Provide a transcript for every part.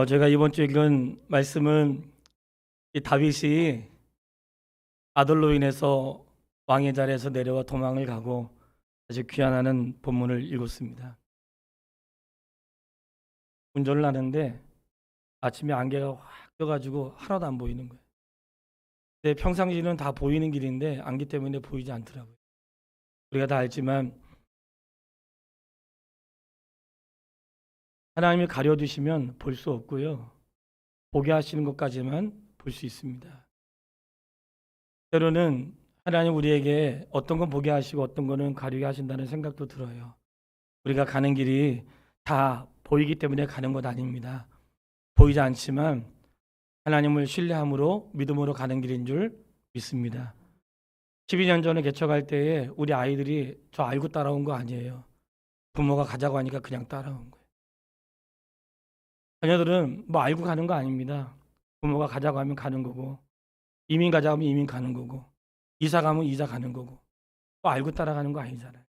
제가 이번 주에 읽은 말씀은 이 다윗이 아들로 인해서 왕의 자리에서 내려와 도망을 가고 아주 귀환하는 본문을 읽었습니다. 운전을 하는데 아침에 안개가 확 떠가지고 하나도 안 보이는 거예요. 근데 평상시는 다 보이는 길인데 안개 때문에 보이지 않더라고요. 우리가 다 알지만 하나님이 가려두시면 볼 수 없고요. 보게 하시는 것까지만 볼 수 있습니다. 때로는 하나님 우리에게 어떤 건 보게 하시고 어떤 거는 가리게 하신다는 생각도 들어요. 우리가 가는 길이 다 보이기 때문에 가는 것 아닙니다. 보이지 않지만 하나님을 신뢰함으로 믿음으로 가는 길인 줄 믿습니다. 12년 전에 개척할 때에 우리 아이들이 저 알고 따라온 거 아니에요. 부모가 가자고 하니까 그냥 따라온 거예요. 자녀들은 뭐 알고 가는 거 아닙니다. 부모가 가자고 하면 가는 거고, 이민 가자고 하면 이민 가는 거고, 이사 가면 이사 가는 거고, 뭐 알고 따라가는 거 아니잖아요.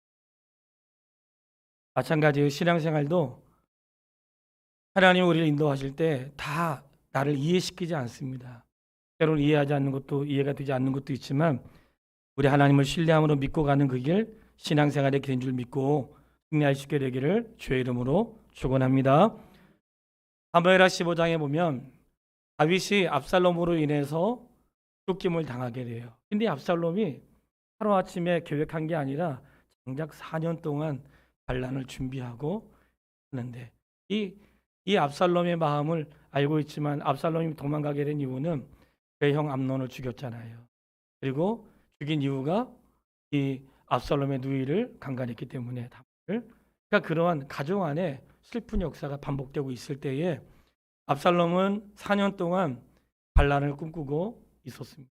마찬가지로 신앙생활도 하나님 우리를 인도하실 때 다 나를 이해시키지 않습니다. 때로는 이해하지 않는 것도 이해가 되지 않는 것도 있지만 우리 하나님을 신뢰함으로 믿고 가는 그 길 신앙생활의 길인 줄 믿고 승리할 수 있게 되기를 주의 이름으로 축원합니다. 사무엘하 15장에 보면 다윗이 압살롬으로 인해서 쫓김을 당하게 돼요. 근데 압살롬이 하루아침에 계획한 게 아니라 정작 4년 동안 반란을 준비하고 하는데 이 압살롬의 마음을 알고 있지만 압살롬이 도망가게 된 이유는 그의 형 암논을 죽였잖아요. 그리고 죽인 이유가 이 압살롬의 누이를 강간했기 때문에 그러니까 그러한 가정 안에 슬픈 역사가 반복되고 있을 때에 압살롬은 4년 동안 반란을 꿈꾸고 있었습니다.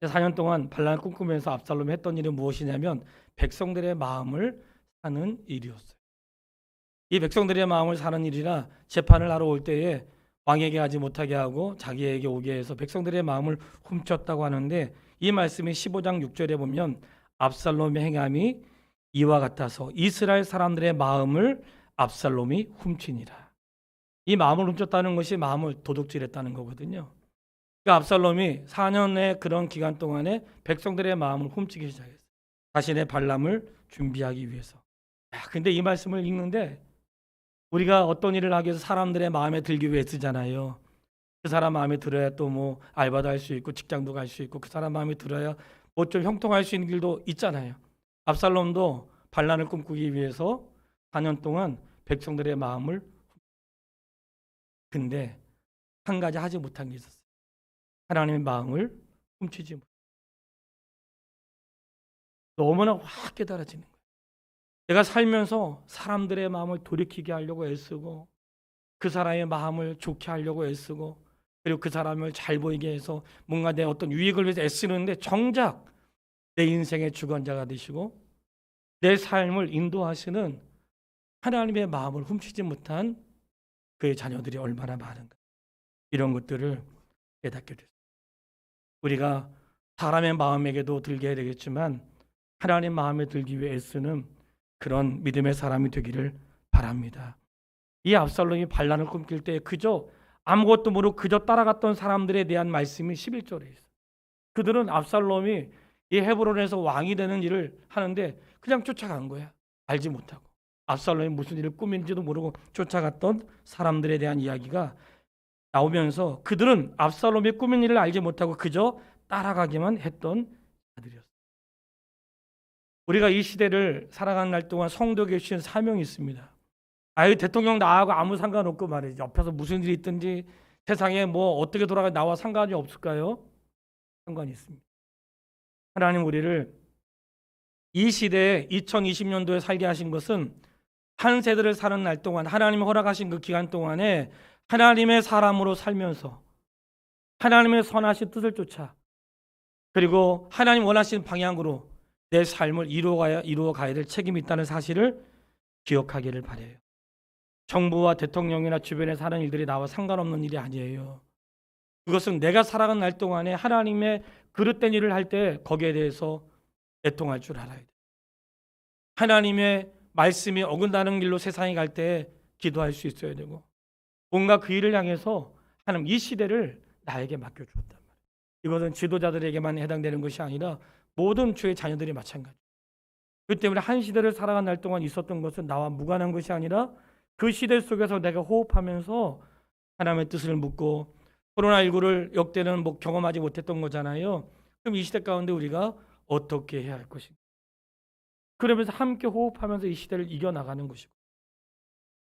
4년 동안 반란을 꿈꾸면서 압살롬이 했던 일은 무엇이냐면 백성들의 마음을 사는 일이었어요. 이 백성들의 마음을 사는 일이라 재판을 하러 올 때에 왕에게 하지 못하게 하고 자기에게 오게 해서 백성들의 마음을 훔쳤다고 하는데 이 말씀이 15장 6절에 보면 압살롬의 행함이 이와 같아서 이스라엘 사람들의 마음을 압살롬이 훔치니라. 이 마음을 훔쳤다는 것이 마음을 도둑질했다는 거거든요. 그러니까 압살롬이 4년의 그런 기간 동안에 백성들의 마음을 훔치기 시작했어요. 자신의 반란을 준비하기 위해서. 근데 이 말씀을 읽는데 우리가 어떤 일을 하기 위해서 사람들의 마음에 들기 위해 쓰잖아요. 그 사람 마음에 들어야 또 뭐 알바도 할 수 있고 직장도 갈 수 있고 그 사람 마음에 들어야 뭐 좀 형통할 수 있는 길도 있잖아요. 압살롬도 반란을 꿈꾸기 위해서 4년 동안 백성들의 마음을 근데 한 가지 하지 못한 게 있었어요. 하나님의 마음을 훔치지 못. 너무나 확 깨달아지는 거예요. 내가 살면서 사람들의 마음을 돌이키게 하려고 애쓰고 그 사람의 마음을 좋게 하려고 애쓰고 그리고 그 사람을 잘 보이게 해서 뭔가 내 어떤 유익을 위해서 애쓰는데 정작 내 인생의 주관자가 되시고 내 삶을 인도하시는 하나님의 마음을 훔치지 못한 그의 자녀들이 얼마나 많은가. 이런 것들을 깨닫게 됐습니다. 우리가 사람의 마음에게도 들게 되겠지만 하나님 마음에 들기 위해 애쓰는 그런 믿음의 사람이 되기를 바랍니다. 이 압살롬이 반란을 꿈낄 때 그저 아무것도 모르고 그저 따라갔던 사람들에 대한 말씀이 11절에 있어요. 그들은 압살롬이 이 헤브론에서 왕이 되는 일을 하는데 그냥 쫓아간 거야. 알지 못하고. 압살롬이 무슨 일을 꾸민지도 모르고 쫓아갔던 사람들에 대한 이야기가 나오면서 그들은 압살롬이 꾸민 일을 알지 못하고 그저 따라가기만 했던 자들이었어요. 우리가 이 시대를 살아가는 날 동안 성도에게 주신 사명이 있습니다. 아유 대통령 나하고 아무 상관없고 말이지. 옆에서 무슨 일이 있든지 세상에 뭐 어떻게 돌아가 나와 상관이 없을까요? 상관이 있습니다. 하나님 우리를 이 시대에 2020년도에 살게 하신 것은 한 세대를 사는 날 동안 하나님이 허락하신 그 기간 동안에 하나님의 사람으로 살면서 하나님의 선하신 뜻을 쫓아 그리고 하나님 원하시는 방향으로 내 삶을 이루어 가야 될 책임이 있다는 사실을 기억하기를 바라요. 정부와 대통령이나 주변에 사는 일들이 나와 상관없는 일이 아니에요. 그것은 내가 살아가는 날 동안에 하나님의 그릇된 일을 할 때 거기에 대해서 애통할 줄 알아야 돼요. 하나님의 말씀이 어긋나는 길로 세상에 갈 때 기도할 수 있어야 되고 뭔가 그 일을 향해서 하나님 이 시대를 나에게 맡겨주었단 말이에요. 이것은 지도자들에게만 해당되는 것이 아니라 모든 주의 자녀들이 마찬가지. 그 때문에 한 시대를 살아간 날 동안 있었던 것은 나와 무관한 것이 아니라 그 시대 속에서 내가 호흡하면서 하나님의 뜻을 묻고 코로나19를 역대는 경험하지 못했던 거잖아요. 그럼 이 시대 가운데 우리가 어떻게 해야 할 것인가? 그러면서 함께 호흡하면서 이 시대를 이겨나가는 것이고,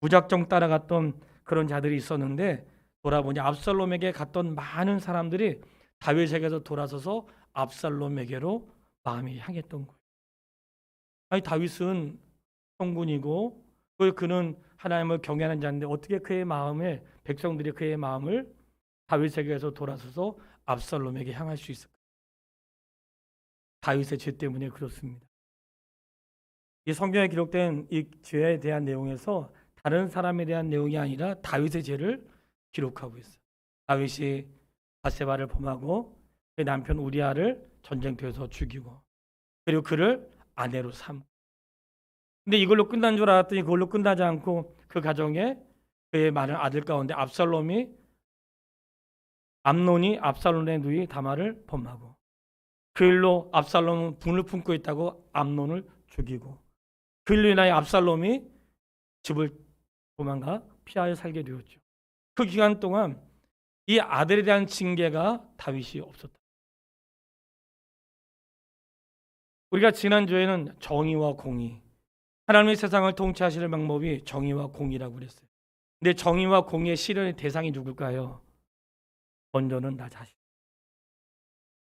무작정 따라갔던 그런 자들이 있었는데 돌아보니 압살롬에게 갔던 많은 사람들이 다윗에게서 돌아서서 압살롬에게로 마음이 향했던 거예요. 아니, 다윗은 성군이고 그는 하나님을 경외하는 자인데 어떻게 그의 마음에, 백성들이 그의 마음을 다윗에게서 돌아서서 압살롬에게 향할 수 있을까? 다윗의 죄 때문에 그렇습니다. 이 성경에 기록된 이 죄에 대한 내용에서 다른 사람에 대한 내용이 아니라 다윗의 죄를 기록하고 있어요. 다윗이 바세바를 범하고 그의 남편 우리아를 전쟁터에서 죽이고 그리고 그를 아내로 삼고, 근데 이걸로 끝난 줄 알았더니 그걸로 끝나지 않고 그 가정에 그의 많은 아들 가운데 암논이 압살롬의 누이 다말을 범하고 그 일로 압살롬은 분을 품고 있다고 암논을 죽이고 그 일로 인하여 압살롬이 집을 도망가 피하여 살게 되었죠. 그 기간 동안 이 아들에 대한 징계가 다윗이 없었다. 우리가 지난주에는 정의와 공의, 하나님의 세상을 통치하시는 방법이 정의와 공의라고 그랬어요. 근데 정의와 공의의 실현의 대상이 누굴까요? 먼저는 나 자신.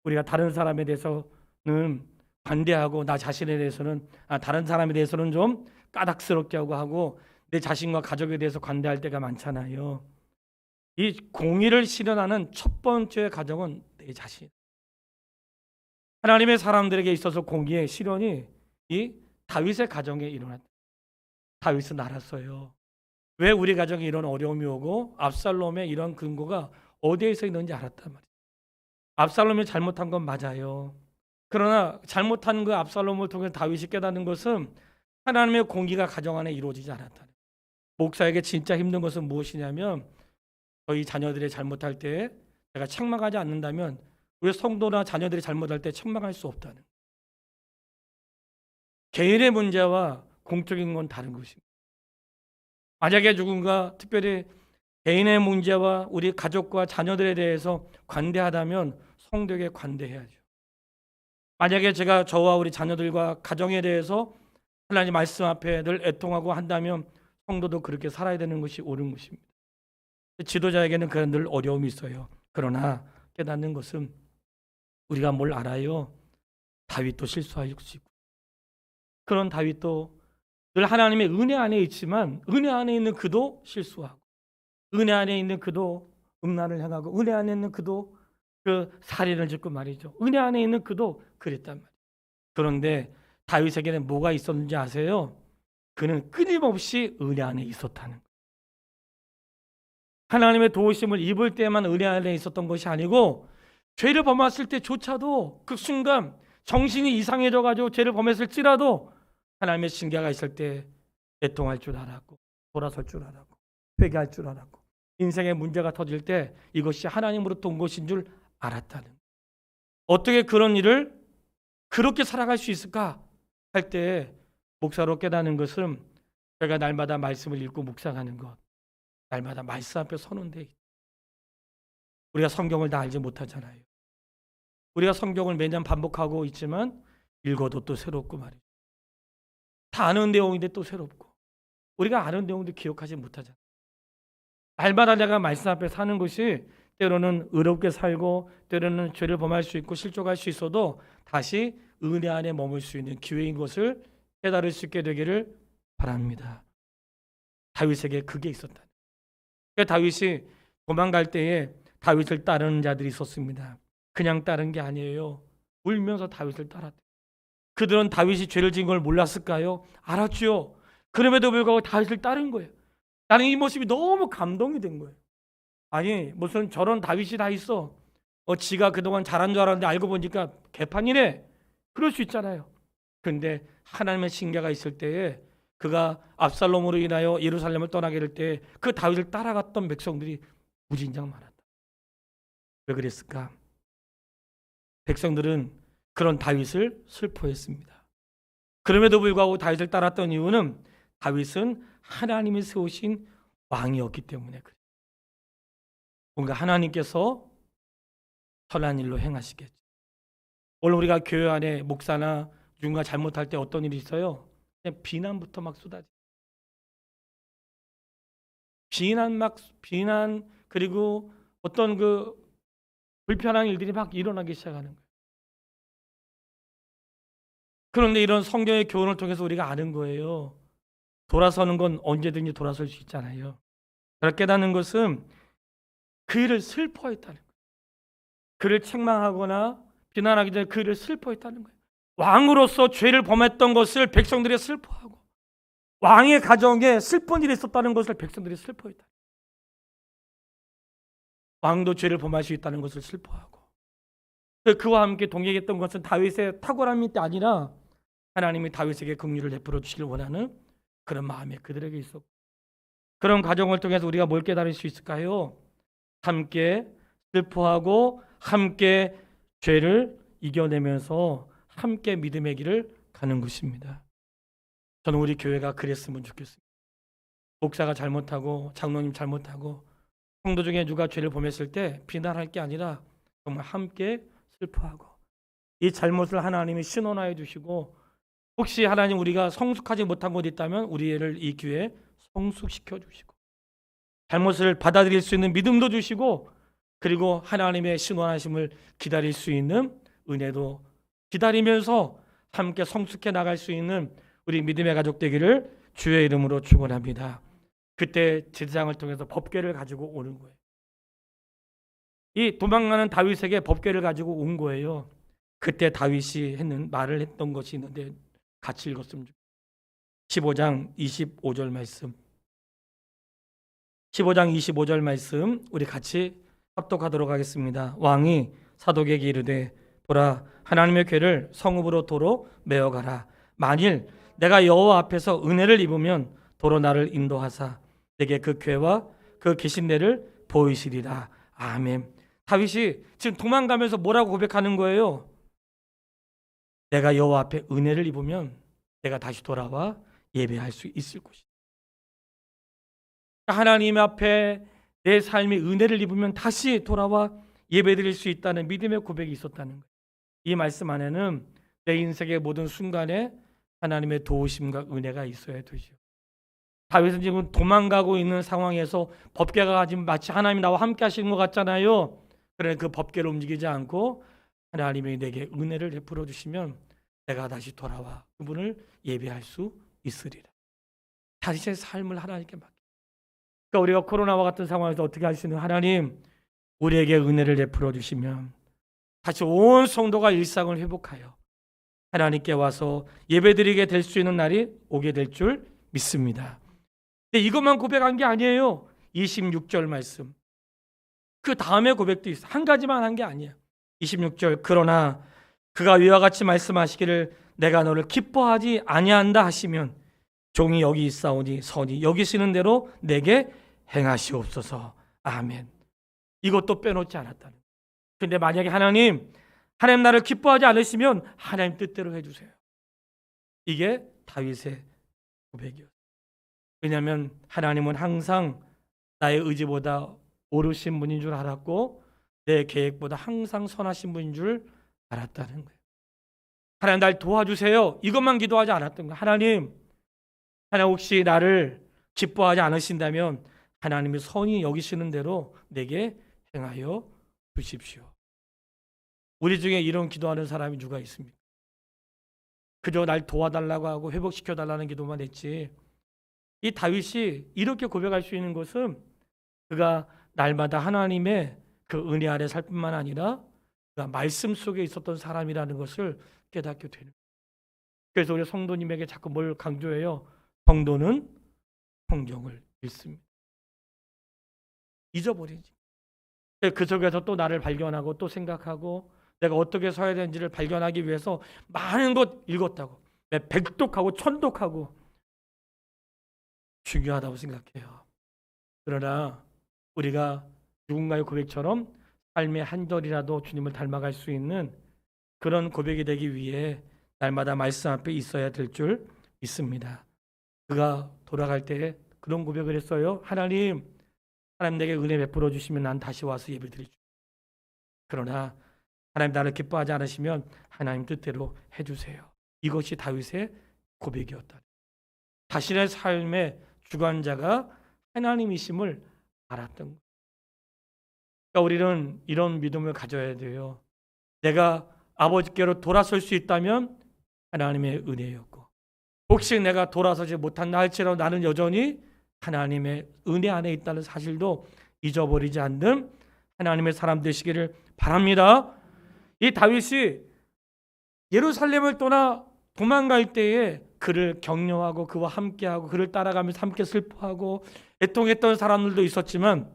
우리가 다른 사람에 대해서는 관대하고 나 자신에 대해서는 다른 사람에 대해서는 좀 까닭스럽게 하고 내 자신과 가족에 대해서 관대할 때가 많잖아요. 이 공의를 실현하는 첫 번째 가정은 내 자신. 하나님의 사람들에게 있어서 공의의 실현이 이 다윗의 가정에 일어났다. 다윗은 알았어요. 왜 우리 가정에 이런 어려움이 오고 압살롬의 이런 근거가 어디에서 있는지 알았단 말이에요. 압살롬이 잘못한 건 맞아요. 그러나 잘못한 그 압살롬을 통해 다윗이 깨닫는 것은 하나님의 공의가 가정 안에 이루어지지 않았다. 목사에게 진짜 힘든 것은 무엇이냐면 저희 자녀들이 잘못할 때 내가 책망하지 않는다면 우리 성도나 자녀들이 잘못할 때 책망할 수 없다는, 개인의 문제와 공적인 건 다른 것입니다. 만약에 누군가 특별히 개인의 문제와 우리 가족과 자녀들에 대해서 관대하다면 성도에게 관대해야죠. 만약에 제가 저와 우리 자녀들과 가정에 대해서 하나님 말씀 앞에 늘 애통하고 한다면 성도도 그렇게 살아야 되는 것이 옳은 것입니다. 지도자에게는 그런 늘 어려움이 있어요. 그러나 깨닫는 것은 우리가 뭘 알아요? 다윗도 실수할 수 있고, 그런 다윗도 늘 하나님의 은혜 안에 있지만 은혜 안에 있는 그도 실수하고, 은혜 안에 있는 그도 음란을 행하고, 은혜 안에 있는 그도 그 살인을 짓고 말이죠. 은혜 안에 있는 그도 그랬단 말이에요. 그런데 다윗에게는 뭐가 있었는지 아세요? 그는 끊임없이 은혜 안에 있었다는 거예요. 하나님의 도우심을 입을 때만 은혜 안에 있었던 것이 아니고 죄를 범했을 때조차도 그 순간 정신이 이상해져 가지고 죄를 범했을지라도 하나님의 징계가 있을 때 애통할 줄 알았고, 돌아설 줄 알았고, 회개할 줄 알았고, 인생의 문제가 터질 때 이것이 하나님으로부터 온 것인 줄 알았다는. 어떻게 그런 일을 그렇게 살아갈 수 있을까 할 때 목사로 깨닫는 것은 제가 날마다 말씀을 읽고 묵상하는 것, 날마다 말씀 앞에 서는 데, 우리가 성경을 다 알지 못하잖아요. 우리가 성경을 매년 반복하고 있지만 읽어도 또 새롭고 말이죠. 다 아는 내용인데 또 새롭고, 우리가 아는 내용도 기억하지 못하잖아요. 날마다 내가 말씀 앞에 사는 것이 때로는 의롭게 살고 때로는 죄를 범할 수 있고 실족할 수 있어도 다시 은혜 안에 머물 수 있는 기회인 것을 깨달을 수 있게 되기를 바랍니다. 다윗에게 그게 있었다. 다윗이 도망갈 때에 다윗을 따르는 자들이 있었습니다. 그냥 따른 게 아니에요. 울면서 다윗을 따랐대요. 그들은 다윗이 죄를 지은 걸 몰랐을까요? 알았죠. 그럼에도 불구하고 다윗을 따른 거예요. 나는 이 모습이 너무 감동이 된 거예요. 아니, 무슨 저런 다윗이 다 있어. 지가 그동안 잘한 줄 알았는데 알고 보니까 개판이네. 그럴 수 있잖아요. 그런데 하나님의 징계가 있을 때에 그가 압살롬으로 인하여 예루살렘을 떠나게 될 때 그 다윗을 따라갔던 백성들이 무진장 많았다. 왜 그랬을까? 백성들은 그런 다윗을 슬퍼했습니다. 그럼에도 불구하고 다윗을 따랐던 이유는 다윗은 하나님이 세우신 왕이었기 때문에 그래요. 뭔가 하나님께서 선한 일로 행하시겠죠. 오늘 우리가 교회 안에 목사나 누군가 잘못할 때 어떤 일이 있어요? 그냥 비난부터 막 쏟아져. 비난 그리고 어떤 그 불편한 일들이 막 일어나기 시작하는 거예요. 그런데 이런 성경의 교훈을 통해서 우리가 아는 거예요. 돌아서는 건 언제든지 돌아설 수 있잖아요. 그렇게 깨닫는 것은 그 일을 슬퍼했다는 거예요. 그를 책망하거나 비난하기 전에 그 일을 슬퍼했다는 거예요. 왕으로서 죄를 범했던 것을 백성들이 슬퍼하고 왕의 가정에 슬픈 일이 있었다는 것을 백성들이 슬퍼했다. 왕도 죄를 범할 수 있다는 것을 슬퍼하고 그와 함께 동행했던 것은 다윗의 탁월함이 아니라 하나님이 다윗에게 긍휼을 베풀어 주시길 원하는 그런 마음이 그들에게 있었고 그런 과정을 통해서 우리가 뭘 깨달을 수 있을까요? 함께 슬퍼하고 함께 죄를 이겨내면서 함께 믿음의 길을 가는 것입니다. 저는 우리 교회가 그랬으면 좋겠습니다. 목사가 잘못하고 장로님 잘못하고 성도 중에 누가 죄를 범했을 때 비난할 게 아니라 정말 함께 슬퍼하고 이 잘못을 하나님이 신원하여 주시고 혹시 하나님 우리가 성숙하지 못한 것 있다면 우리를 이 기회에 성숙시켜 주시고 잘못을 받아들일 수 있는 믿음도 주시고 그리고 하나님의 신원하심을 기다릴 수 있는 은혜도 기다리면서 함께 성숙해 나갈 수 있는 우리 믿음의 가족 되기를 주의 이름으로 축원합니다. 그때 제사장을 통해서 법궤를 가지고 오는 거예요. 이 도망가는 다윗에게 법궤를 가지고 온 거예요. 그때 다윗이 했던 것이 있는데 같이 읽었으면 좋겠어요. 15장 25절 말씀. 15장 25절 말씀 우리 같이 합독하도록 하겠습니다. 왕이 사독에게 이르되 보라 하나님의 궤를 성읍으로 도로 메어가라. 만일 내가 여호와 앞에서 은혜를 입으면 도로 나를 인도하사 내게 그 궤와 그 계신대를 보이시리라. 아멘. 다윗이 지금 도망가면서 뭐라고 고백하는 거예요? 내가 여호와 앞에 은혜를 입으면 내가 다시 돌아와 예배할 수 있을 것이다. 하나님 앞에 내 삶이 은혜를 입으면 다시 돌아와 예배드릴 수 있다는 믿음의 고백이 있었다는 거예요. 이 말씀 안에는 내 인생의 모든 순간에 하나님의 도우심과 은혜가 있어야 되죠. 다윗은 지금 도망가고 있는 상황에서 법궤가 지금 마치 하나님이 나와 함께 하시는 것 같잖아요. 그러나 그 법궤를 움직이지 않고 하나님이 내게 은혜를 베풀어 주시면 내가 다시 돌아와 그분을 예배할 수 있으리라. 다시 제 삶을 하나님께 맡겨. 그러니까 우리가 코로나와 같은 상황에서 어떻게 할 수 있는 하나님 우리에게 은혜를 베풀어 주시면 다시 온 성도가 일상을 회복하여 하나님께 와서 예배드리게 될 수 있는 날이 오게 될 줄 믿습니다. 근데 이것만 고백한 게 아니에요. 26절 말씀. 그 다음에 고백도 있어. 한 가지만 한 게 아니야. 26절 그러나 그가 위와 같이 말씀하시기를 내가 너를 기뻐하지 아니한다 하시면 종이 여기 있사오니 선이 여기시는 대로 내게 행하시옵소서. 아멘. 이것도 빼놓지 않았다는. 근데 만약에 하나님 나를 기뻐하지 않으시면 하나님 뜻대로 해주세요. 이게 다윗의 고백이었어요. 왜냐하면 하나님은 항상 나의 의지보다 오르신 분인 줄 알았고 내 계획보다 항상 선하신 분인 줄 알았다는 거예요. 하나님 날 도와주세요. 이것만 기도하지 않았던 거예요. 하나님 혹시 나를 기뻐하지 않으신다면 하나님의 선이 여기시는 대로 내게 행하여 주십시오. 우리 중에 이런 기도하는 사람이 누가 있습니까? 그저 날 도와달라고 하고 회복시켜달라는 기도만 했지. 이 다윗이 이렇게 고백할 수 있는 것은 그가 날마다 하나님의 그 은혜 아래 살 뿐만 아니라 그가 말씀 속에 있었던 사람이라는 것을 깨닫게 되는 거예요. 그래서 우리 성도님에게 자꾸 뭘 강조해요? 성도는 성경을 읽습니다. 잊어버리지. 그 속에서 또 나를 발견하고 또 생각하고 내가 어떻게 서야 되는지를 발견하기 위해서 많은 것 읽었다고. 백독하고 천독하고 중요하다고 생각해요. 그러나 우리가 누군가의 고백처럼 삶의 한 절이라도 주님을 닮아갈 수 있는 그런 고백이 되기 위해 날마다 말씀 앞에 있어야 될 줄 믿습니다. 그가 돌아갈 때 그런 고백을 했어요. 하나님 내게 은혜 베풀어 주시면 난 다시 와서 예배 드릴 줄. 그러나 하나님 나를 기뻐하지 않으시면 하나님 뜻대로 해주세요. 이것이 다윗의 고백이었다. 자신의 삶의 주관자가 하나님이심을 알았던 거예요. 그러니까 우리는 이런 믿음을 가져야 돼요. 내가 아버지께로 돌아설 수 있다면 하나님의 은혜였고, 혹시 내가 돌아서지 못한다 할지라도 나는 여전히 하나님의 은혜 안에 있다는 사실도 잊어버리지 않는 하나님의 사람 되시기를 바랍니다. 이 다윗이 예루살렘을 떠나 도망갈 때에 그를 격려하고 그와 함께하고 그를 따라가면서 함께 슬퍼하고 애통했던 사람들도 있었지만,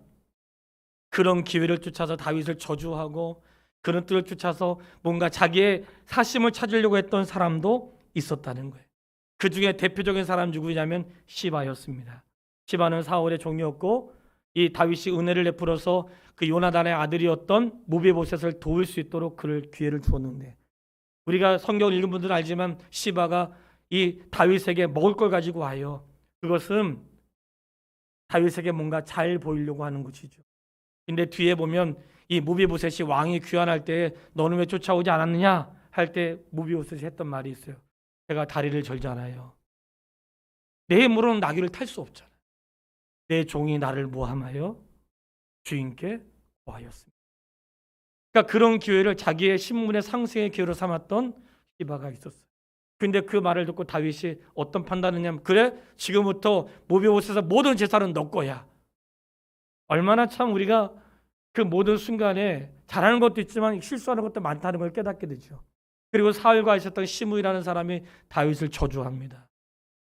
그런 기회를 쫓아서 다윗을 저주하고 그런 뜻을 쫓아서 뭔가 자기의 사심을 찾으려고 했던 사람도 있었다는 거예요. 그 중에 대표적인 사람 누구냐면 시바였습니다. 시바는 사울의 종이었고, 이 다윗이 은혜를 베풀어서 그 요나단의 아들이었던 무비보셋을 도울 수 있도록 그를 기회를 주었는데, 우리가 성경을 읽은 분들은 알지만 시바가 이 다윗에게 먹을 걸 가지고 와요. 그것은 다윗에게 뭔가 잘 보이려고 하는 것이죠. 근데 뒤에 보면 이 무비보셋이 왕이 귀환할 때 너는 왜 쫓아오지 않았느냐 할 때 무비보셋이 했던 말이 있어요. 제가 다리를 절잖아요. 내 힘으로는 나귀를 탈 수 없잖아요. 내 종이 나를 모함하여 주인께 고하였습니다. 그러니까 그런 기회를 자기의 신분의 상승의 기회로 삼았던 시바가 있었어요. 근데 그 말을 듣고 다윗이 어떤 판단을 했냐면, 그래 지금부터 무비보셋에서 모든 재산은 너 거야. 얼마나 참 우리가 그 모든 순간에 잘하는 것도 있지만 실수하는 것도 많다는 걸 깨닫게 되죠. 그리고 사울과 있었던 시므이라는 사람이 다윗을 저주합니다.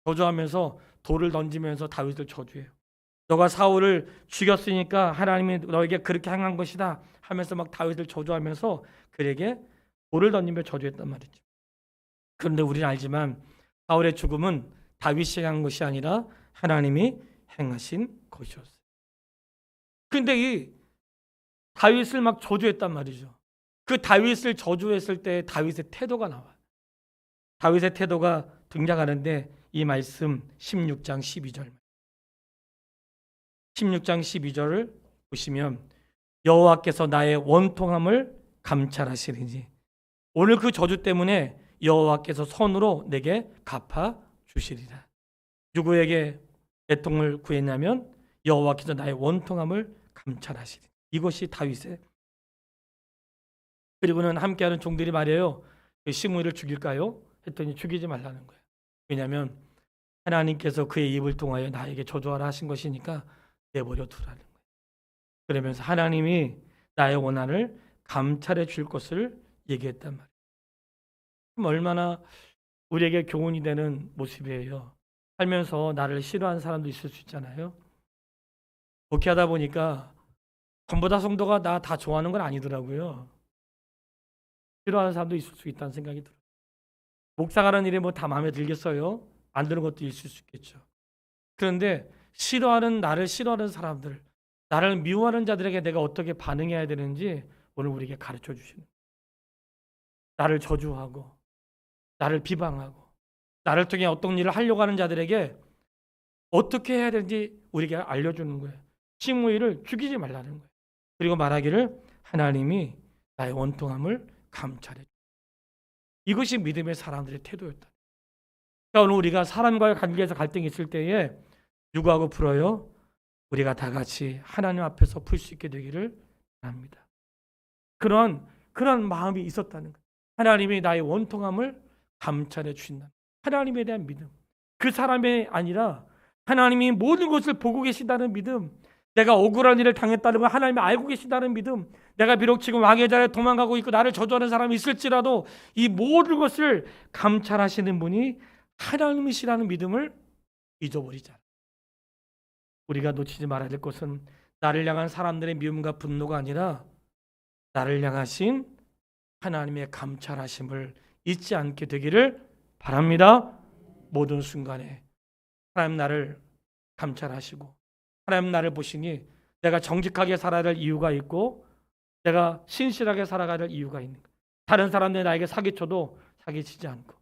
저주하면서 돌을 던지면서 다윗을 저주해요. 너가 사울을 죽였으니까 하나님이 너에게 그렇게 행한 것이다 하면서 막 다윗을 저주하면서 그에게 돌을 던지며 저주했단 말이죠. 그런데 우리는 알지만 사울의 죽음은 다윗이 행한 것이 아니라 하나님이 행하신 것이었어요. 근데 이 다윗을 막 저주했단 말이죠. 그 다윗을 저주했을 때 다윗의 태도가 나와요. 다윗의 태도가 등장하는데 이 말씀 16장 12절. 16장 12절을 보시면 여호와께서 나의 원통함을 감찰하시리니 오늘 그 저주 때문에 여호와께서 손으로 내게 갚아 주시리라. 누구에게 애통을 구했냐면 여호와께서 나의 원통함을 감찰하시리니. 이것이 다윗의. 그리고는 함께하는 종들이 말해요. 시므이를 죽일까요? 했더니 죽이지 말라는 거예요. 왜냐하면 하나님께서 그의 입을 통하여 나에게 저주하라 하신 것이니까 내버려 두라는 거예요. 그러면서 하나님이 나의 원한을 감찰해 줄 것을 얘기했단 말이에요. 그럼 얼마나 우리에게 교훈이 되는 모습이에요. 살면서 나를 싫어하는 사람도 있을 수 있잖아요. 목회하다 보니까 전부 다 성도가 나 다 좋아하는 건 아니더라고요. 싫어하는 사람도 있을 수 있다는 생각이 들어요. 목사가는 일이 뭐 다 마음에 들겠어요? 안 드는 것도 있을 수 있겠죠. 그런데 나를 싫어하는 사람들, 나를 미워하는 자들에게 내가 어떻게 반응해야 되는지 오늘 우리에게 가르쳐 주시는 거예요. 나를 저주하고 나를 비방하고 나를 통해 어떤 일을 하려고 하는 자들에게 어떻게 해야 되는지 우리에게 알려주는 거예요. 시므이를 죽이지 말라는 거예요. 그리고 말하기를 하나님이 나의 원통함을 감찰해. 이것이 믿음의 사람들의 태도였다. 그러니까 오늘 우리가 사람과의 관계에서 갈등이 있을 때에 누구하고 풀어요? 우리가 다 같이 하나님 앞에서 풀 수 있게 되기를 바랍니다. 그런 마음이 있었다는 거예요. 하나님이 나의 원통함을 감찰해 주신다. 하나님에 대한 믿음. 그 사람이 아니라 하나님이 모든 것을 보고 계신다는 믿음. 내가 억울한 일을 당했다는 걸 하나님이 알고 계신다는 믿음. 내가 비록 지금 왕의 자리에 도망가고 있고 나를 저주하는 사람이 있을지라도 이 모든 것을 감찰하시는 분이 하나님이시라는 믿음을 잊어버리자. 우리가 놓치지 말아야 될 것은 나를 향한 사람들의 미움과 분노가 아니라 나를 향하신 하나님의 감찰하심을 잊지 않게 되기를 바랍니다. 모든 순간에 하나님 나를 감찰하시고 하나님 나를 보시니 내가 정직하게 살아야 될 이유가 있고 내가 신실하게 살아가야 될 이유가 있는 거예요. 다른 사람들이 나에게 사기쳐도 사기치지 않고.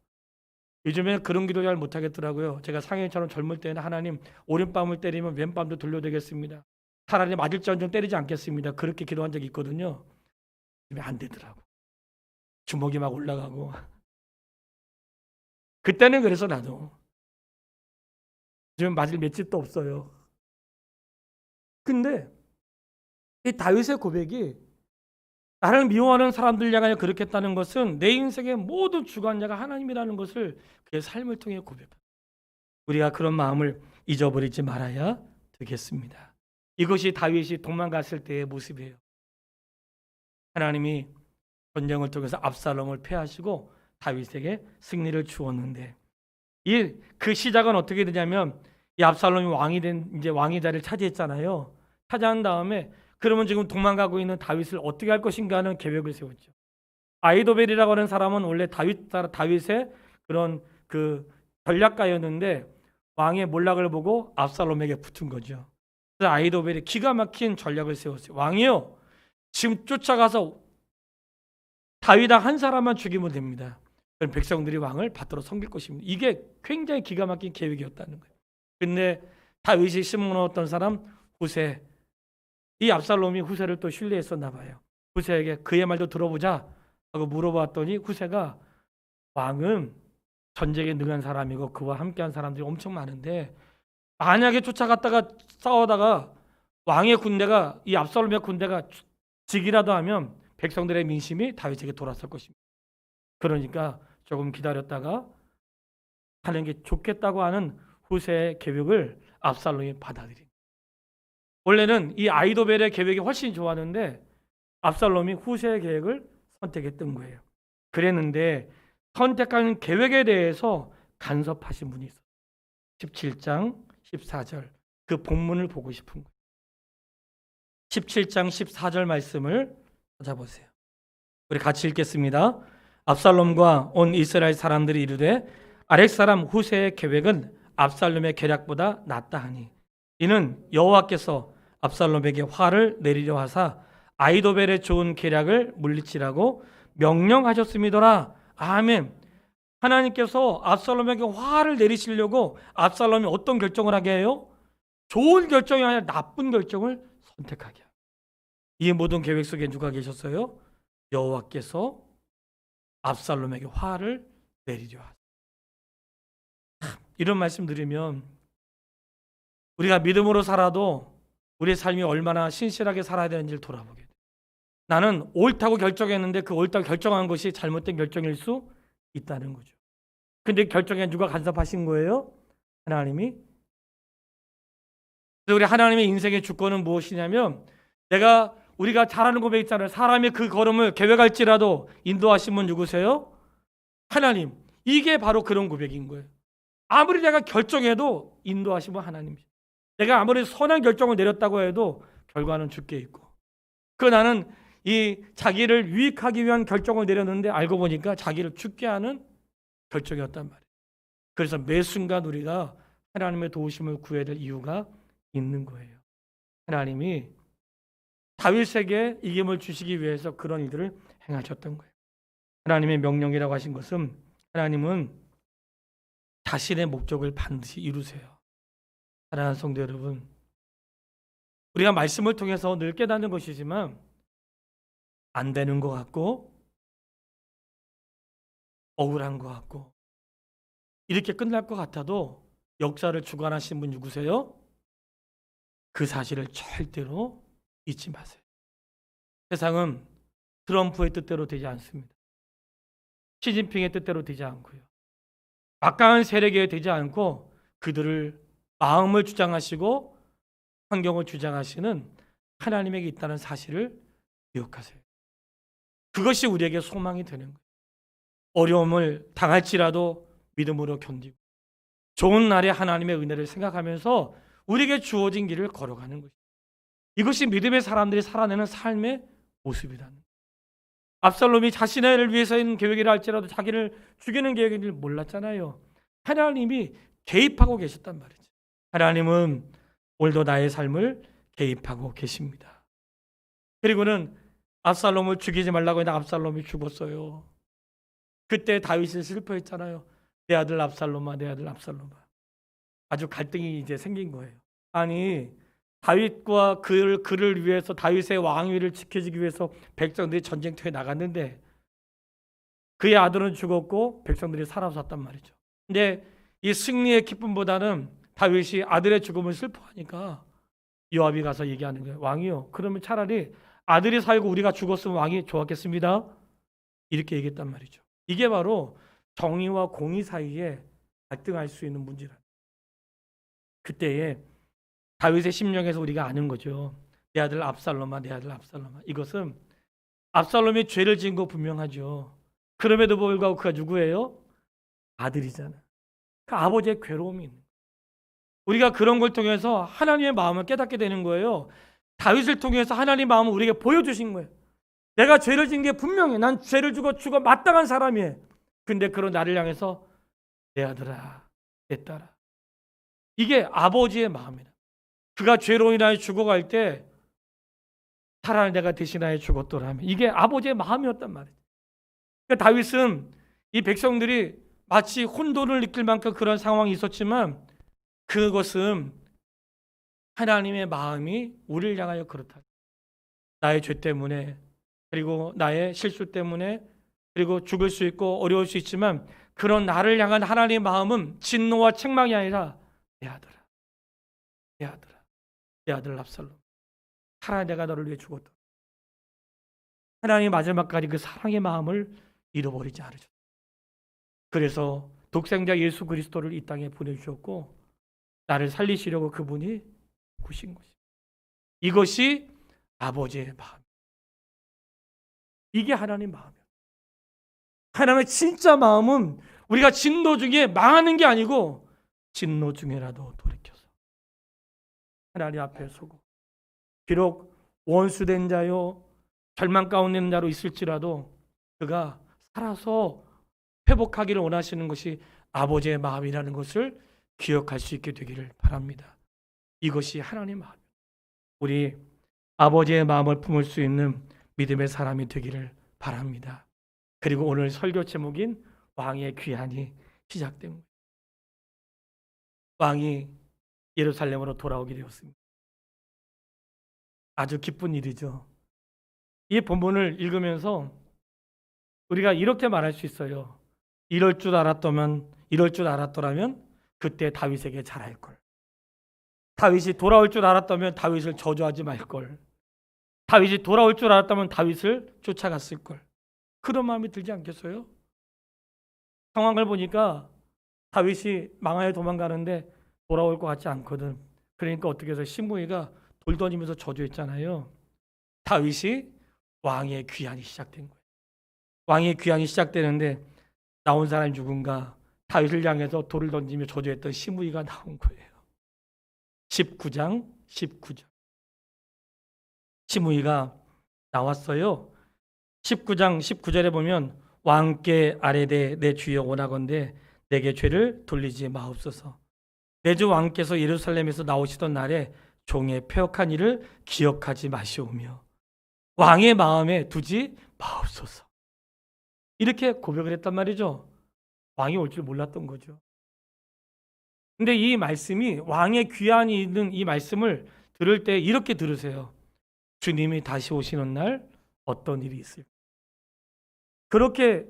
요즘에 그런 기도 잘 못하겠더라고요. 제가 상현이처럼 젊을 때는 하나님 오른밤을 때리면 왼밤도 돌려되겠습니다. 차라리 맞을지언정 때리지 않겠습니다. 그렇게 기도한 적이 있거든요. 요즘에 안 되더라고. 주먹이 막 올라가고. 그때는 그래서 나도 요즘 맞을 맷집도 없어요. 근데 이 다윗의 고백이 나를 미워하는 사람들 향하여 그렇게 했다는 것은 내 인생의 모든 주관자가 하나님이라는 것을 그의 삶을 통해 고백합니다. 우리가 그런 마음을 잊어버리지 말아야 되겠습니다. 이것이 다윗이 도망갔을 때의 모습이에요. 하나님이 전쟁을 통해서 압살롬을 패하시고 다윗에게 승리를 주었는데 그 시작은 어떻게 되냐면 이 압살롬이 왕이 자리를 차지했잖아요. 차지한 다음에 그러면 지금 도망가고 있는 다윗을 어떻게 할 것인가 하는 계획을 세웠죠. 아이도벨이라고 하는 사람은 원래 다윗의 그런 그 전략가였는데 왕의 몰락을 보고 압살롬에게 붙은 거죠. 그래서 아이도벨이 기가 막힌 전략을 세웠어요. 왕이요, 지금 쫓아가서 다윗당 한 사람만 죽이면 됩니다. 그럼 백성들이 왕을 받들어 섬길 것입니다. 이게 굉장히 기가 막힌 계획이었다는 거예요. 근데 다윗이 심어놓았던 사람 후세, 이 압살롬이 후세를 또 신뢰했었나 봐요. 후세에게 그의 말도 들어보자 하고 물어봤더니 후세가 왕은 전쟁에 능한 사람이고 그와 함께한 사람들이 엄청 많은데 만약에 쫓아갔다가 싸우다가 왕의 군대가 이 압살롬의 군대가 지기라도 하면 백성들의 민심이 다윗에게 돌아설 것입니다. 그러니까 조금 기다렸다가 하는 게 좋겠다고 하는 후세의 계획을 압살롬이 받아들인. 원래는 이 아이도벨의 계획이 훨씬 좋았는데 압살롬이 후세의 계획을 선택했던 거예요. 그랬는데 선택한 계획에 대해서 간섭하신 분이 있어요. 17장 14절 그 본문을 보고 싶은 거예요. 17장 14절 말씀을 찾아보세요. 우리 같이 읽겠습니다. 압살롬과 온 이스라엘 사람들이 이르되 아렉 사람 후세의 계획은 압살롬의 계략보다 낫다 하니 이는 여호와께서 압살롬에게 화를 내리려 하사 아이도벨의 좋은 계략을 물리치라고 명령하셨음이더라. 아멘. 하나님께서 압살롬에게 화를 내리시려고 압살롬이 어떤 결정을 하게 해요? 좋은 결정이 아니라 나쁜 결정을 선택하게 해요. 이 모든 계획 속에 누가 계셨어요? 여호와께서 압살롬에게 화를 내리려 하사. 이런 말씀 드리면 우리가 믿음으로 살아도 우리의 삶이 얼마나 신실하게 살아야 되는지를 돌아보게 돼요. 나는 옳다고 결정했는데 그 옳다고 결정한 것이 잘못된 결정일 수 있다는 거죠. 근데 결정에 누가 간섭하신 거예요? 하나님이. 그래서 우리 하나님의 인생의 주권은 무엇이냐면 우리가 잘하는 고백 있잖아요. 사람이 그 걸음을 계획할지라도 인도하신 분 누구세요? 하나님. 이게 바로 그런 고백인 거예요. 아무리 내가 결정해도 인도하시면 하나님이죠. 내가 아무리 선한 결정을 내렸다고 해도 결과는 주께 있고. 나는 이 자기를 유익하기 위한 결정을 내렸는데 알고 보니까 자기를 죽게 하는 결정이었단 말이에요. 그래서 매 순간 우리가 하나님의 도우심을 구해야 될 이유가 있는 거예요. 하나님이 다윗에게 이김을 주시기 위해서 그런 일들을 행하셨던 거예요. 하나님의 명령이라고 하신 것은 하나님은 자신의 목적을 반드시 이루세요. 사랑하는 성도 여러분, 우리가 말씀을 통해서 늘 깨닫는 것이지만 안 되는 것 같고 억울한 것 같고 이렇게 끝날 것 같아도 역사를 주관하신 분 누구세요? 그 사실을 절대로 잊지 마세요. 세상은 트럼프의 뜻대로 되지 않습니다. 시진핑의 뜻대로 되지 않고요. 막강한 세력에 되지 않고 그들을 마음을 주장하시고 환경을 주장하시는 하나님에게 있다는 사실을 기억하세요. 그것이 우리에게 소망이 되는 거예요. 어려움을 당할지라도 믿음으로 견디고 좋은 날에 하나님의 은혜를 생각하면서 우리에게 주어진 길을 걸어가는 것입니다. 이것이 믿음의 사람들이 살아내는 삶의 모습이라는 거예요. 압살롬이 자신의 애를 위해서 있는 계획이라 할지라도 자기를 죽이는 계획인 줄 몰랐잖아요. 하나님이 개입하고 계셨단 말이죠. 하나님은 오늘도 나의 삶을 개입하고 계십니다. 그리고는 압살롬을 죽이지 말라고 했는데 압살롬이 죽었어요. 그때 다윗이 슬퍼했잖아요. 내 아들 압살롬아, 내 아들 압살롬아. 아주 갈등이 이제 생긴 거예요. 아니, 다윗과 그를 위해서 다윗의 왕위를 지켜주기 위해서 백성들이 전쟁터에 나갔는데 그의 아들은 죽었고 백성들이 살아왔단 말이죠. 근데 이 승리의 기쁨보다는 다윗이 아들의 죽음을 슬퍼하니까 요압이 가서 얘기하는 거예요. 왕이요, 그러면 차라리 아들이 살고 우리가 죽었으면 왕이 좋았겠습니다. 이렇게 얘기했단 말이죠. 이게 바로 정의와 공의 사이에 갈등할 수 있는 문제라. 그때에 다윗의 심령에서 우리가 아는 거죠. 내 아들 압살롬아, 내 아들 압살롬아. 이것은 압살롬이 죄를 지은 거 분명하죠. 그럼에도 불구하고 그가 누구예요? 아들이잖아. 그 아버지의 괴로움이 있는 거예요. 우리가 그런 걸 통해서 하나님의 마음을 깨닫게 되는 거예요. 다윗을 통해서 하나님의 마음을 우리에게 보여주신 거예요. 내가 죄를 지은 게 분명해. 난 죄를 죽어 마땅한 사람이에요. 근데 그런 나를 향해서 내 아들아, 내 딸아. 이게 아버지의 마음이다. 그가 죄로 인하여 죽어갈 때 차라리 내가 대신하여 죽었더라면, 이게 아버지의 마음이었단 말이에요. 그러니까 다윗은 이 백성들이 마치 혼돈을 느낄 만큼 그런 상황이 있었지만 그것은 하나님의 마음이 우리를 향하여 그렇다. 나의 죄 때문에, 그리고 나의 실수 때문에, 그리고 죽을 수 있고 어려울 수 있지만 그런 나를 향한 하나님의 마음은 진노와 책망이 아니라 내 아들아, 내 아들아, 내 아들 압살롬, 차라리 내가 너를 위해 죽었다. 하나님이 마지막까지 그 사랑의 마음을 잃어버리지 않으셨다. 그래서 독생자 예수 그리스도를 이 땅에 보내주셨고 나를 살리시려고 그분이 구신 것입니다. 이것이 아버지의 마음. 이게 하나님의 마음이에요. 하나님의 진짜 마음은 우리가 진노 중에 망하는 게 아니고 진노 중에라도 돌이켜서 하나님 앞에 서고, 비록 원수된 자요 절망 가운데 있는 자로 있을지라도 그가 살아서 회복하기를 원하시는 것이 아버지의 마음이라는 것을 기억할 수 있게 되기를 바랍니다. 이것이 하나님의 마음. 우리 아버지의 마음을 품을 수 있는 믿음의 사람이 되기를 바랍니다. 그리고 오늘 설교 제목인 왕의 귀환이 시작된 거예요. 왕이 예루살렘으로 돌아오게 되었습니다. 아주 기쁜 일이죠. 이 본문을 읽으면서 우리가 이렇게 말할 수 있어요. 이럴 줄 알았더라면 그때 다윗에게 잘할 걸. 다윗이 돌아올 줄 알았다면 다윗을 저주하지 말 걸. 다윗이 돌아올 줄 알았다면 다윗을 쫓아갔을 걸. 그런 마음이 들지 않겠어요? 상황을 보니까 다윗이 망하여 도망가는데 돌아올 것 같지 않거든. 그러니까 어떻게 해서 시므이가 돌 던지면서 저주했잖아요. 다윗이 왕의 귀환이 시작된 거예요. 왕의 귀환이 시작되는데 나온 사람이 누군가? 다윗을 향해서 돌을 던지며 저주했던 시므이가 나온 거예요. 19장 19절. 시므이가 나왔어요. 19장 19절에 보면 왕께 아뢰되 내 주여 원하건대 내게 죄를 돌리지 마옵소서. 내 주 왕께서 예루살렘에서 나오시던 날에 종의 패역한 일을 기억하지 마시오며 왕의 마음에 두지 마옵소서. 이렇게 고백을 했단 말이죠. 왕이 올 줄 몰랐던 거죠. 근데 이 말씀이 왕의 귀환이 있는 이 말씀을 들을 때 이렇게 들으세요. 주님이 다시 오시는 날 어떤 일이 있을까? 그렇게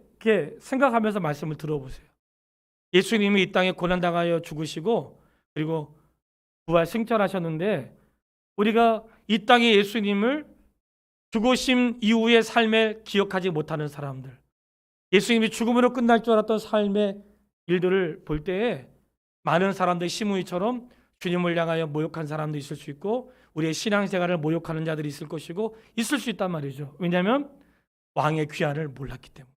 생각하면서 말씀을 들어보세요. 예수님이 이 땅에 고난당하여 죽으시고 그리고 부활 승천하셨는데 우리가 이 땅에 예수님을 죽으심 이후의 삶을 기억하지 못하는 사람들, 예수님이 죽음으로 끝날 줄 알았던 삶의 일들을 볼 때에 많은 사람들이 시므이처럼 주님을 향하여 모욕한 사람도 있을 수 있고 우리의 신앙생활을 모욕하는 자들이 있을 것이고 있을 수 있단 말이죠. 왜냐하면 왕의 귀환을 몰랐기 때문에.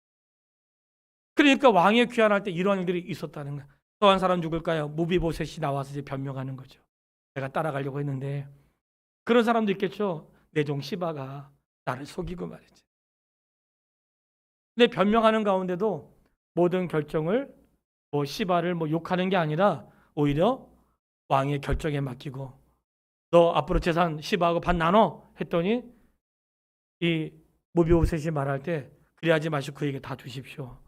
그러니까 왕의 귀환할 때 이런 일들이 있었다는 거예요. 또 한 사람 누굴까요? 무비보셋이 나와서 이제 변명하는 거죠. 내가 따라가려고 했는데 그런 사람도 있겠죠. 내 종 시바가 나를 속이고 말이지. 근데 변명하는 가운데도 모든 결정을 시바를 욕하는 게 아니라 오히려 왕의 결정에 맡기고 너 앞으로 재산 시바하고 반 나눠 했더니 이 모비오셋이 말할 때 그리하지 마시고 그에게 다 주십시오.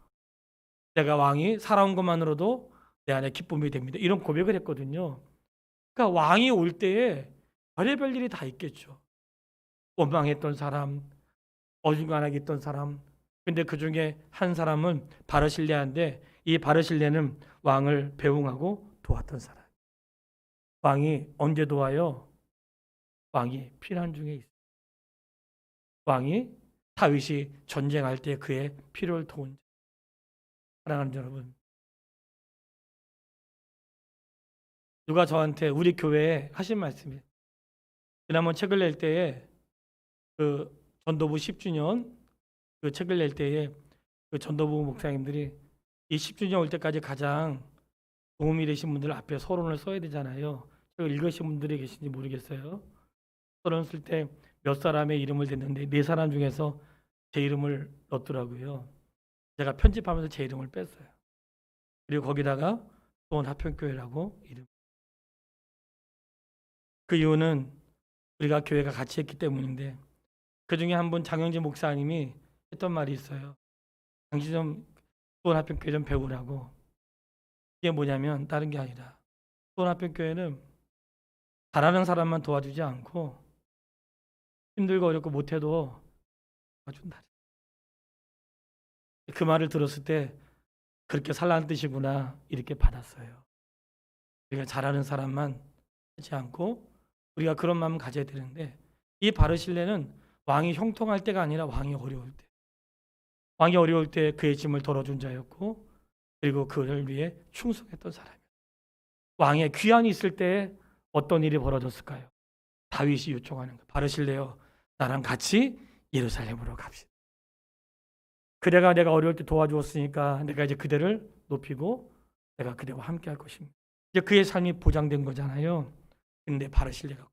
내가 왕이 살아온 것만으로도 내 안에 기쁨이 됩니다. 이런 고백을 했거든요. 그러니까 왕이 올 때에 별의별 일이 다 있겠죠. 원망했던 사람, 어중간하게 있던 사람. 근데 그 중에 한 사람은 바르실레인데 이 바르실레는 왕을 배웅하고 도왔던 사람. 왕이 언제 도와요? 왕이 피난 중에 있어요. 왕이 다윗이 전쟁할 때 그의 필요를 도운 자. 사랑하는 여러분, 누가 저한테 우리 교회에 하신 말씀이에요. 지난번 책을 낼 때에 그 전도부 10주년 그 책을 낼 때에 그 전도부 목사님들이 이 10주년 올 때까지 가장 도움이 되신 분들 앞에 서론을 써야 되잖아요. 책을 읽으신 분들이 계신지 모르겠어요. 서론 쓸 때 몇 사람의 이름을 댔는데 4사람 중에서 제 이름을 넣었더라고요. 제가 편집하면서 제 이름을 뺐어요. 그리고 거기다가 수원 하평교회라고 이름. 그 이유는 우리가 교회가 같이 했기 때문인데 그 중에 한 분 장영진 목사님이 했던 말이 있어요. 당신 좀 수원 하평교회 좀 배우라고. 이게 뭐냐면 다른 게 아니라 수원 하평교회는 잘하는 사람만 도와주지 않고 힘들고 어렵고 못해도 도와준다. 그 말을 들었을 때 그렇게 살라는 뜻이구나 이렇게 받았어요. 우리가 잘하는 사람만 하지 않고 우리가 그런 마음을 가져야 되는데 이 바르실레는 왕이 형통할 때가 아니라 왕이 어려울 때, 왕이 어려울 때 그의 짐을 덜어준 자였고 그리고 그를 위해 충성했던 사람이에요. 왕의 귀환이 있을 때 어떤 일이 벌어졌을까요? 다윗이 요청하는 거. 바르실레여 나랑 같이 예루살렘으로 갑시다. 그대가 내가 어려울 때 도와주었으니까 내가 이제 그대를 높이고 내가 그대와 함께 할 것입니다. 이제 그의 삶이 보장된 거잖아요. 근데 바르실레가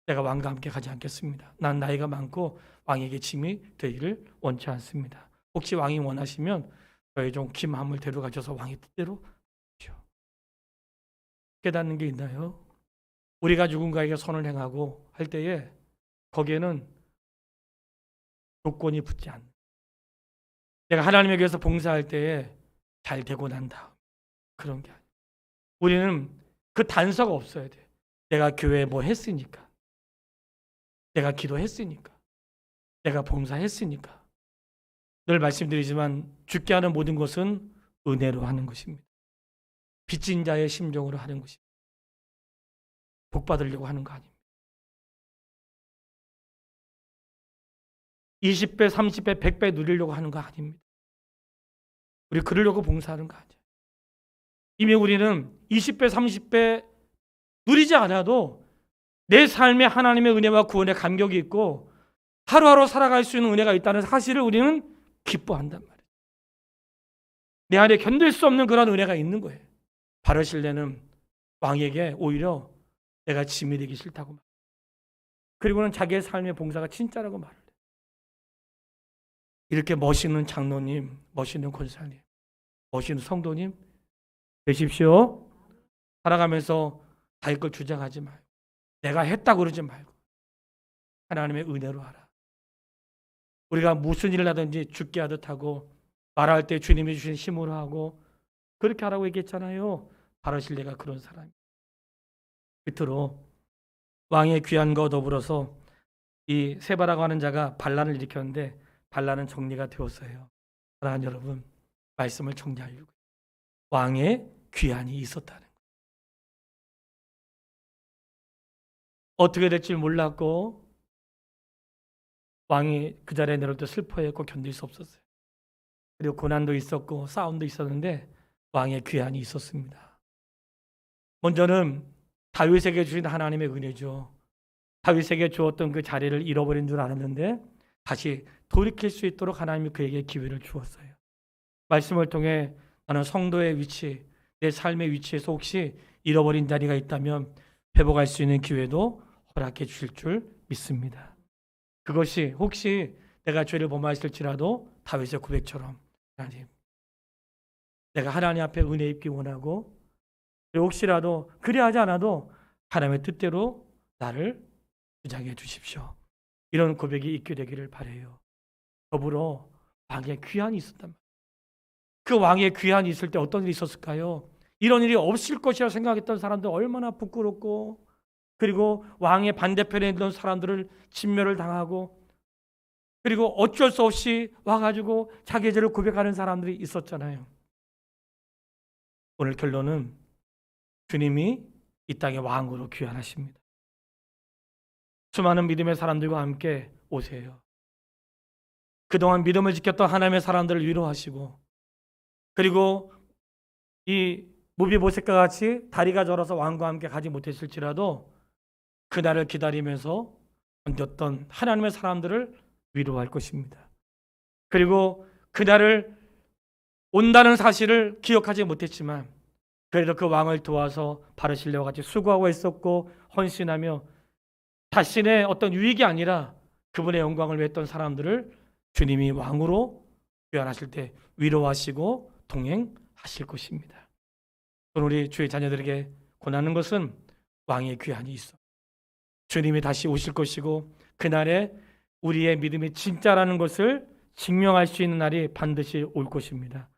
내가 왕과 함께 가지 않겠습니다. 난 나이가 많고 왕에게 짐이 되기를 원치 않습니다. 혹시 왕이 원하시면 저희 좀 김함을 데려가셔서 왕의 뜻대로 하십시오. 깨닫는 게 있나요? 우리가 누군가에게 선을 행하고 할 때에 거기에는 조건이 붙지 않는. 내가 하나님에 위해서 봉사할 때에 잘 되고 난 다음 그런 게 아니에요. 우리는 그 단서가 없어야 돼. 내가 교회에 뭐 했으니까, 내가 기도했으니까, 내가 봉사했으니까. 늘 말씀드리지만 죽게 하는 모든 것은 은혜로 하는 것입니다. 빚진 자의 심정으로 하는 것입니다. 복 받으려고 하는 거 아닙니다. 20배, 30배, 100배 누리려고 하는 거 아닙니다. 우리 그러려고 봉사하는 거 아니에요. 이미 우리는 20배, 30배 누리지 않아도 내 삶에 하나님의 은혜와 구원의 감격이 있고 하루하루 살아갈 수 있는 은혜가 있다는 사실을 우리는 기뻐한단 말이에요. 내 안에 견딜 수 없는 그런 은혜가 있는 거예요. 바르실레는 왕에게 오히려 내가 짐이 되기 싫다고 말해요. 그리고는 자기의 삶의 봉사가 진짜라고 말을 해요. 이렇게 멋있는 장로님, 멋있는 권사님, 멋있는 성도님 되십시오. 살아가면서 자기 걸 주장하지 말고 내가 했다고 그러지 말고 하나님의 은혜로 하라. 우리가 무슨 일을 하든지 죽게 하듯 하고 말할 때 주님이 주신 힘으로 하고 그렇게 하라고 얘기했잖아요. 바르실레가 그런 사람이에요. 끝으로 왕의 귀환과 더불어서 이 세바라고 하는 자가 반란을 일으켰는데 반란은 정리가 되었어요. 사랑하는 여러분, 말씀을 정리하려고 왕의 귀환이 있었다는 거예요. 어떻게 될지 몰랐고 왕이 그 자리에 내려올 때 슬퍼했고 견딜 수 없었어요. 그리고 고난도 있었고 싸움도 있었는데 왕의 귀환이 있었습니다. 먼저는 다윗에게 주신 하나님의 은혜죠. 다윗에게 주었던 그 자리를 잃어버린 줄 알았는데 다시 돌이킬 수 있도록 하나님이 그에게 기회를 주었어요. 말씀을 통해 나는 성도의 위치, 내 삶의 위치에서 혹시 잃어버린 자리가 있다면 회복할 수 있는 기회도 허락해 주실 줄 믿습니다. 그것이 혹시 내가 죄를 범하였을지라도 다윗의 고백처럼 하나님, 내가 하나님 앞에 은혜 입기 원하고 그리고 혹시라도 그리하지 않아도 하나님의 뜻대로 나를 주장해 주십시오. 이런 고백이 있게 되기를 바라요. 더불어 왕의 귀환이 있었단 말이에요. 그 왕의 귀환이 있을 때 어떤 일이 있었을까요? 이런 일이 없을 것이라 생각했던 사람들 얼마나 부끄럽고, 그리고 왕의 반대편에 있던 사람들을 진멸을 당하고, 그리고 어쩔 수 없이 와가지고 자기의 죄를 고백하는 사람들이 있었잖아요. 오늘 결론은 주님이 이 땅의 왕으로 귀환하십니다. 수많은 믿음의 사람들과 함께 오세요. 그동안 믿음을 지켰던 하나님의 사람들을 위로하시고, 그리고 이 무비보셋과 같이 다리가 저려서 왕과 함께 가지 못했을지라도 그날을 기다리면서 견뎠던 하나님의 사람들을 위로할 것입니다. 그리고 그날을 온다는 사실을 기억하지 못했지만 그래도 그 왕을 도와서 바르실레와 같이 수고하고 있었고 헌신하며 자신의 어떤 유익이 아니라 그분의 영광을 위했던 사람들을 주님이 왕으로 귀환하실 때 위로하시고 동행하실 것입니다. 우리 주의 자녀들에게 권하는 것은 왕의 귀환이 있어. 주님이 다시 오실 것이고 그날에 우리의 믿음이 진짜라는 것을 증명할 수 있는 날이 반드시 올 것입니다.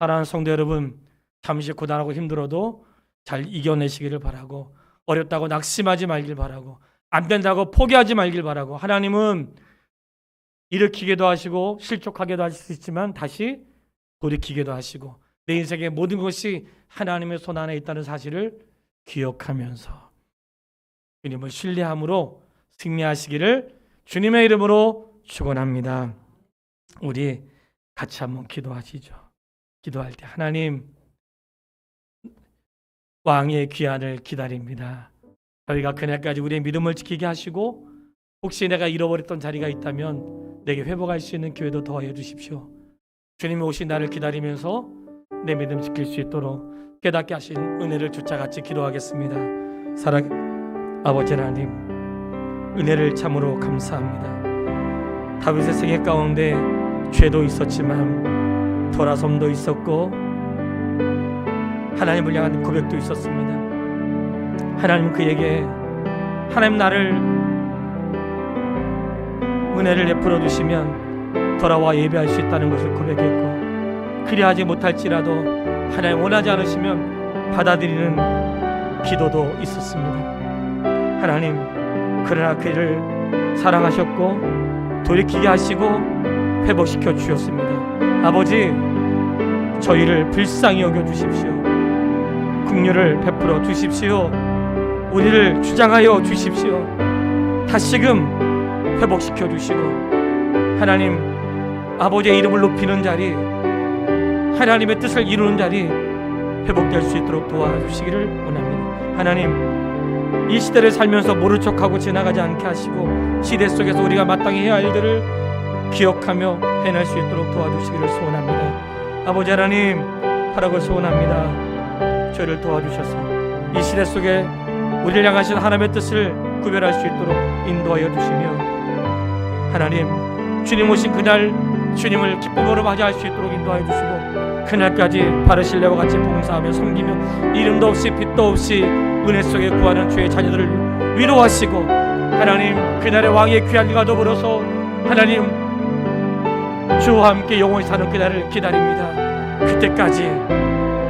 사랑하는 성도 여러분, 잠시 고단하고 힘들어도 잘 이겨내시기를 바라고, 어렵다고 낙심하지 말길 바라고, 안 된다고 포기하지 말길 바라고, 하나님은 일으키기도 하시고 실족하게도 하실 수 있지만 다시 돌이키기도 하시고, 내 인생의 모든 것이 하나님의 손 안에 있다는 사실을 기억하면서 주님을 신뢰함으로 승리하시기를 주님의 이름으로 축원합니다. 우리 같이 한번 기도하시죠. 기도할 때 하나님, 왕의 귀환을 기다립니다. 저희가 그날까지 우리의 믿음을 지키게 하시고 혹시 내가 잃어버렸던 자리가 있다면 내게 회복할 수 있는 기회도 더하여 주십시오. 주님이 오신 날을 기다리면서 내 믿음 지킬 수 있도록 깨닫게 하신 은혜를 주차 같이 기도하겠습니다. 사랑 아버지 하나님, 은혜를 참으로 감사합니다. 다윗의 생애 가운데 죄도 있었지만 돌아섬도 있었고 하나님을 향한 고백도 있었습니다. 하나님 그에게 하나님 나를 은혜를 베풀어 주시면 돌아와 예배할 수 있다는 것을 고백했고, 그리하지 못할지라도 하나님 원하지 않으시면 받아들이는 기도도 있었습니다. 하나님, 그러나 그를 사랑하셨고 돌이키게 하시고 회복시켜 주셨습니다. 아버지, 저희를 불쌍히 여겨 주십시오. 긍휼을 베풀어 주십시오. 우리를 주장하여 주십시오. 다시금 회복시켜 주시고 하나님 아버지의 이름을 높이는 자리, 하나님의 뜻을 이루는 자리 회복될 수 있도록 도와주시기를 원합니다. 하나님, 이 시대를 살면서 모른 척하고 지나가지 않게 하시고 시대 속에서 우리가 마땅히 해야 할 일들을 기억하며 해낼 수 있도록 도와주시기를 소원합니다. 아버지 하나님, 하라고 소원합니다. 저희를 도와주셔서 이 시대 속에 우리를 향하신 하나님의 뜻을 구별할 수 있도록 인도하여 주시며 하나님, 주님 오신 그날 주님을 기쁨으로 맞이할 수 있도록 인도하여 주시고 그날까지 바르실레와 같이 봉사하며 섬기며 이름도 없이 빛도 없이 은혜 속에 구하는 주의 자녀들을 위로하시고 하나님, 그날의 왕의 귀환과 더불어서 하나님 주와 함께 영원히 사는 그날을 기다립니다. 그때까지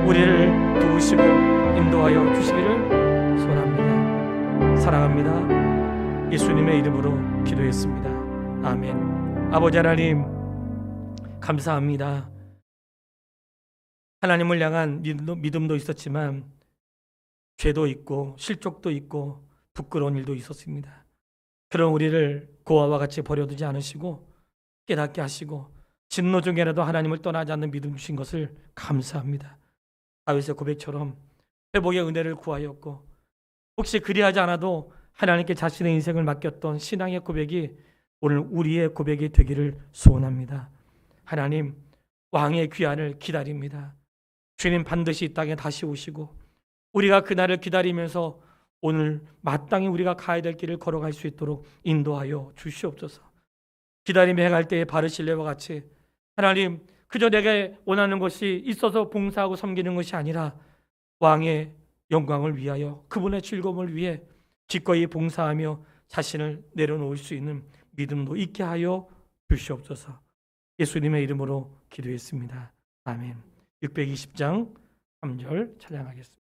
우리를 도우시고 인도하여 주시기를 소원합니다. 사랑합니다. 예수님의 이름으로 기도했습니다. 아멘. 아버지 하나님, 감사합니다. 하나님을 향한 믿음도 있었지만 죄도 있고 실족도 있고 부끄러운 일도 있었습니다. 그런 우리를 고아와 같이 버려두지 않으시고 깨닫게 하시고 진노 중에라도 하나님을 떠나지 않는 믿음 주신 것을 감사합니다. 다윗의 고백처럼 회복의 은혜를 구하였고 혹시 그리하지 않아도 하나님께 자신의 인생을 맡겼던 신앙의 고백이 오늘 우리의 고백이 되기를 소원합니다. 하나님, 왕의 귀환을 기다립니다. 주님 반드시 이 땅에 다시 오시고 우리가 그날을 기다리면서 오늘 마땅히 우리가 가야 될 길을 걸어갈 수 있도록 인도하여 주시옵소서. 기다림에 행할 때에 바르실레와 같이 하나님, 그저 내게 원하는 것이 있어서 봉사하고 섬기는 것이 아니라 왕의 영광을 위하여 그분의 즐거움을 위해 기꺼이 봉사하며 자신을 내려놓을 수 있는 믿음도 있게 하여 주시옵소서. 예수님의 이름으로 기도했습니다. 아멘. 620장 3절 찬양하겠습니다.